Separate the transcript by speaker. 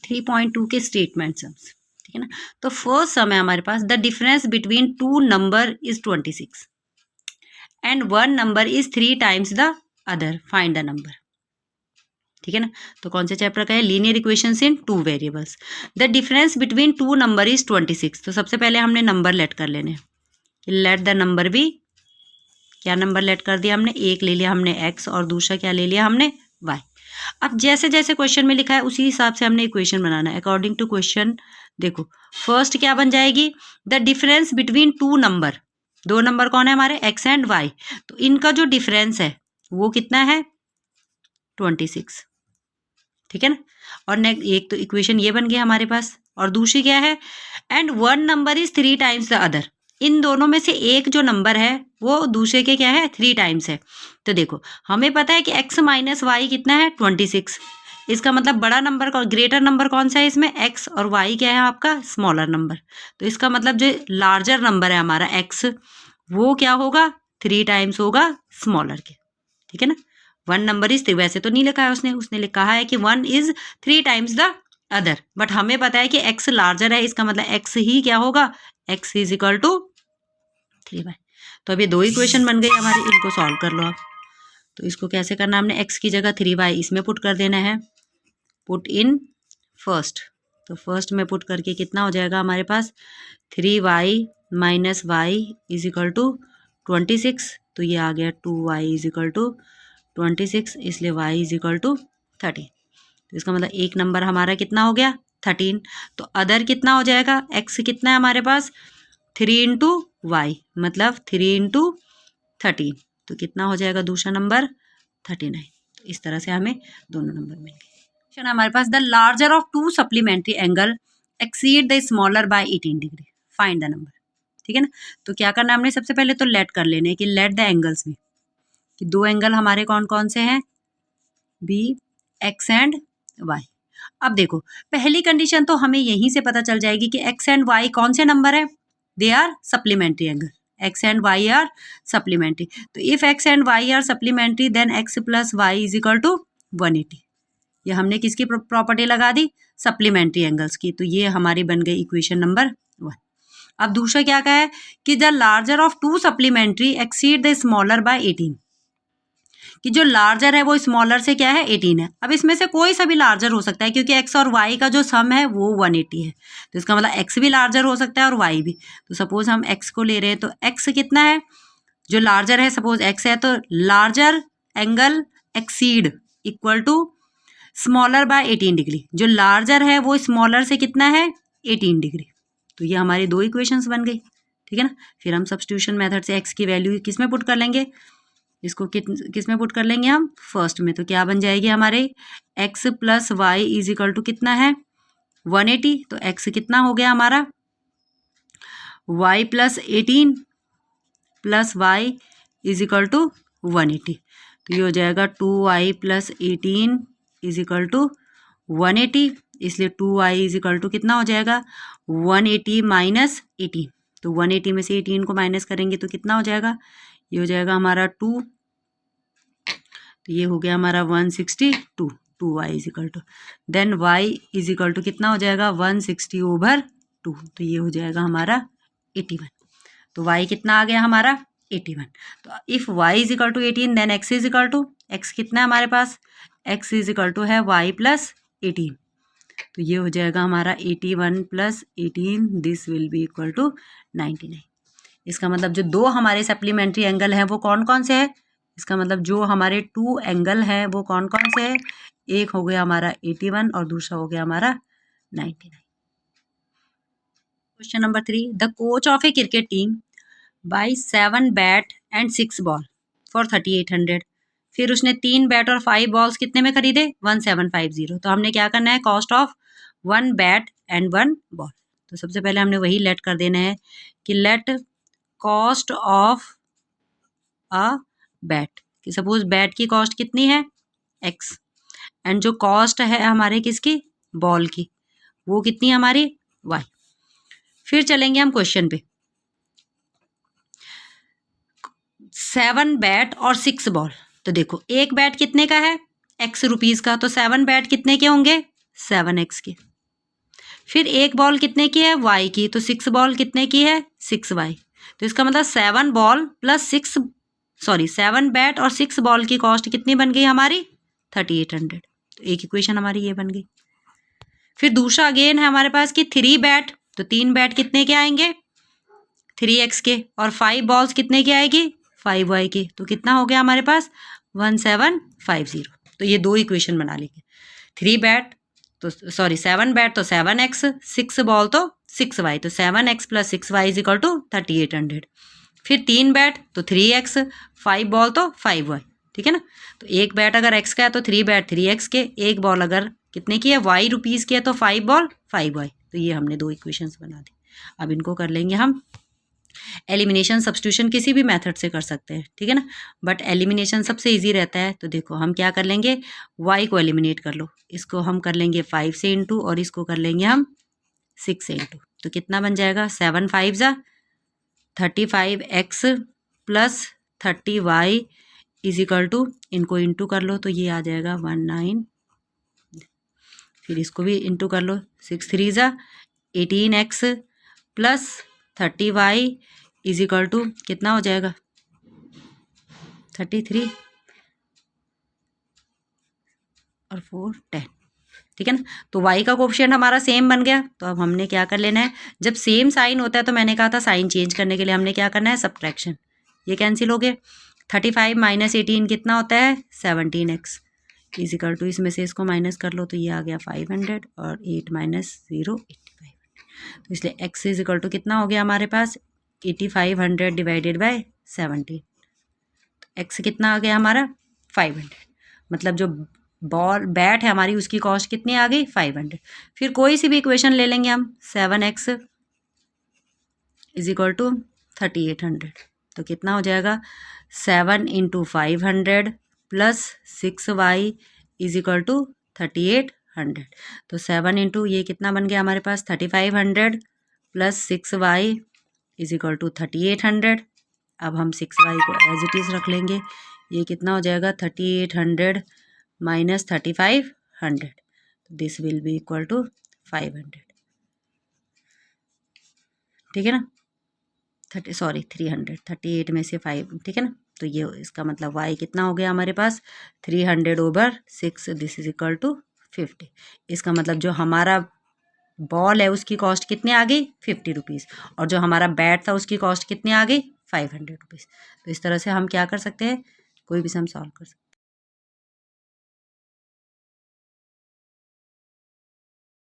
Speaker 1: 3.2 के statement sums, ठीक है ना। तो फर्स्ट सम है हमारे पास, the difference between two number is 26 and one number is 3 times the other, find the number, ठीक है ना। तो कौन से चैप्टर का है, linear equations in two variables. The difference between two number is 26। तो सबसे पहले हमने नंबर लेट कर लेने, लेट द नंबर बी, क्या नंबर लेट कर दिया हमने, एक ले लिया हमने x और दूसरा क्या ले लिया हमने y। अब जैसे जैसे क्वेश्चन में लिखा है उसी हिसाब से हमने इक्वेशन बनाना है अकॉर्डिंग टू क्वेश्चन। देखो फर्स्ट क्या बन जाएगी, the difference between two number, दो नंबर कौन है हमारे x एंड y, तो इनका जो डिफरेंस है वो कितना है 26, ठीक है ना। और नेक्स्ट एक तो इक्वेशन ये बन गया हमारे पास, और दूसरी क्या है, and one number is 3 times the other, इन दोनों में से एक जो नंबर है वो दूसरे के क्या है 3 टाइम्स है। तो देखो हमें पता है कि x माइनस वाई कितना है 26, इसका मतलब बड़ा नंबर का ग्रेटर नंबर कौन सा है इसमें x, और y क्या है आपका स्मॉलर नंबर। तो इसका मतलब जो लार्जर नंबर है हमारा x वो क्या होगा 3 टाइम्स होगा स्मॉलर के, ठीक है ना। वन नंबर इज 3, वैसे तो नहीं लिखा है उसने लिखा है कि 1 is 3 times the other, but हमें पता है कि x लार्जर है, इसका मतलब x ही क्या होगा, x is equal to 3y। तो अब ये दो इक्वेशन बन गई हमारी, इनको सॉल्व कर लो आप। तो इसको कैसे करना, हमने x की जगह 3y इसमें पुट कर देना है, पुट इन फर्स्ट। तो फर्स्ट में पुट करके कितना हो जाएगा हमारे पास 3y minus y is equal to 26, तो ये आ गया 2y इज इक्वल टू 26, इसलिए y इज इक्वल टू 13। तो इसका मतलब एक नंबर हमारा कितना हो गया 13। तो अदर कितना हो जाएगा, x कितना है हमारे पास 3 इंटू वाई, मतलब 3 इंटू 13, तो कितना हो जाएगा दूसरा नंबर 39। तो इस तरह से हमें दोनों नंबर मिल गए। क्वेश्चन हमारे पास, the larger of two supplementary angle exceed the smaller by 18 degree, find the number, ठीक है ना। तो क्या करना हमने, सबसे पहले तो लेट कर लेने कि लेट द एंगल्स भी, कि दो एंगल हमारे कौन कौन से हैं बी एक्स एंड वाई। अब देखो पहली कंडीशन तो हमें यहीं से पता चल जाएगी कि एक्स एंड वाई कौन से नंबर है, they are supplementary angle, x and y are supplementary। तो if x and y are supplementary then x plus y is equal to 180। ये हमने किसकी प्रॉपर्टी लगा दी, सप्लीमेंट्री एंगल्स की। तो ये हमारी बन गई इक्वेशन नंबर 1। अब दूसरा क्या कहा है कि the larger of two supplementary exceed the smaller by 18, कि जो लार्जर है वो स्मॉलर से क्या है 18 है। अब इसमें से कोई सा भी लार्जर हो सकता है क्योंकि x और y का जो सम है वो 180 है, तो इसका मतलब x भी लार्जर हो सकता है और y भी। तो सपोज हम x को ले रहे हैं, तो x कितना है, जो लार्जर है सपोज x है, तो larger angle exceed equal to smaller by 18 degree, जो लार्जर है वो स्मॉलर से कितना है 18 डिग्री। तो ये हमारी दो इक्वेशंस बन गई, ठीक है ना। फिर हम सब्स्टिट्यूशन मेथड से x की वैल्यू किस में पुट कर लेंगे, इसको किस में पुट कर लेंगे हम फर्स्ट में। तो क्या बन जाएगी हमारे x plus y is equal to कितना है 180, तो x कितना हो गया हमारा y plus 18 plus y is equal to 180। तो ये हो जाएगा 2y plus 18 is equal to 180, इसलिए 2y इज इक्वल टू कितना हो जाएगा 180 माइनस 18। तो 180 में से 18 को माइनस करेंगे तो कितना हो जाएगा, ये हो जाएगा हमारा 2, तो ये हो गया हमारा 162, 2y is equal to then y is equal to कितना हो जाएगा 160 ओवर 2, तो ये हो जाएगा हमारा 81। तो y कितना आ गया हमारा 81। तो if y is equal to 18 then x is equal to, x कितना है हमारे पास, x इज इक्वल टू है y प्लस 18, तो ये हो जाएगा हमारा 81 plus 18, this will be equal to 99। इसका मतलब जो दो हमारे सप्लीमेंट्री एंगल हैं वो कौन कौन से हैं, इसका मतलब जो हमारे टू एंगल हैं वो कौन कौन से हैं, एक हो गया हमारा 81 और दूसरा हो गया हमारा 99। Question number 3, the coach of a cricket team by 7 bat and 6 ball for 3800। फिर उसने 3 बैट और 5 बॉल्स कितने में खरीदे 1750। तो हमने क्या करना है, cost of 1 bat and 1 ball. तो सबसे पहले हमने वही लेट कर देना है कि let cost of a bat, कि सपोज बैट की कॉस्ट कितनी है x, एंड जो कॉस्ट है हमारे किसकी बॉल की वो कितनी है हमारी y। फिर चलेंगे हम क्वेश्चन पे, 7 बैट और 6 बॉल। तो देखो एक बैट कितने का है x रुपीज का, तो 7 बैट कितने के होंगे 7x के, फिर एक बॉल कितने की है, y की, तो 6 बॉल कितने की है, 6y। तो इसका मतलब 7 बॉल प्लस 7 बैट और 6 बॉल की कॉस्ट कितनी बन गई हमारी, 3800। तो एक इक्वेशन हमारी ये बन गई। फिर दूसरा अगेन है हमारे पास कि 3 बैट, तो 3 बैट कितने के आएंगे, 3x के, और 5 बॉल्स कितने की आएगी, 5y की। तो कितना हो गया हमारे पास, 1750। तो ये दो इक्वेशन बना लेंगे। 3 बैट तो 7 बैट तो 7x, 6 बॉल तो 6y, तो 7x plus 6y is equal to 3800। फिर 3 बैट तो 3x, 5 बॉल तो 5y, ठीक है ना। तो एक बैट अगर x का है तो 3 बैट 3x के, एक बॉल अगर कितने की है, y रुपीज़ की है, तो 5 बॉल 5y। तो ये हमने दो इक्वेशंस बना दी। अब इनको कर लेंगे हम एलिमिनेशन सब्स्टिट्यूशन, किसी भी मेथड से कर सकते हैं, ठीक है ना, बट एलिमिनेशन सबसे इजी रहता है। तो देखो हम क्या कर लेंगे, y को एलिमिनेट कर लो, इसको हम कर लेंगे 5 से इंटू, और इसको कर लेंगे हम 6 से इंटू। तो कितना बन जाएगा, 7 5 जा 35x plus 30y is equal to, इनको इंटू कर लो तो ये आ जाएगा 19। फिर इसको भी इंटू कर लो, 6 3 जा 18x plus 30y is equal to कितना हो जाएगा, 33 और 4 10, ठीक है ना। तो y का कोफिशिएंट हमारा सेम बन गया। तो अब हमने क्या कर लेना है, जब सेम साइन होता है तो मैंने कहा था साइन चेंज करने के लिए हमने क्या करना है, सब्ट्रैक्शन। ये कैंसिल हो गए। 35 माइनस 18 कितना होता है, 17x इज इक्वल टू, इसमें से इसको माइनस कर लो तो ये आ गया 500, और 8 माइनस 0 85। तो इसलिए x इज इक्वल टू कितना हो गया हमारे पास, 8500 डिवाइडेड बाय 17। x कितना आ गया हमारा, 500। मतलब जो बॉल बैट है हमारी उसकी कॉस्ट कितनी आ गई, 500। फिर कोई सी भी इक्वेशन ले लेंगे हम, 7x इज इक्वल टू 3800। तो कितना हो जाएगा, 7 into 500 plus 6y is equal to 3800। तो 7 इंटू ये कितना बन गया हमारे पास, 3500 plus 6y is equal to 3800। अब हम 6y को एज इट इज़ रख लेंगे। ये कितना हो जाएगा, 3800 minus 3500। This will be equal to 500, ठीक है ना। 300, 38 में से 5, ठीक है ना। तो ये इसका मतलब y कितना हो गया हमारे पास, 300/6, दिस इज इक्वल टू 50। इसका मतलब जो हमारा बॉल है उसकी कॉस्ट कितनी आ गई, 50 रुपीज़, और जो हमारा बैट था उसकी कॉस्ट कितनी आ गई, 500 रुपीज़। तो इस तरह से हम क्या कर सकते हैं, कोई भी सम सॉल्व कर सकते हैं।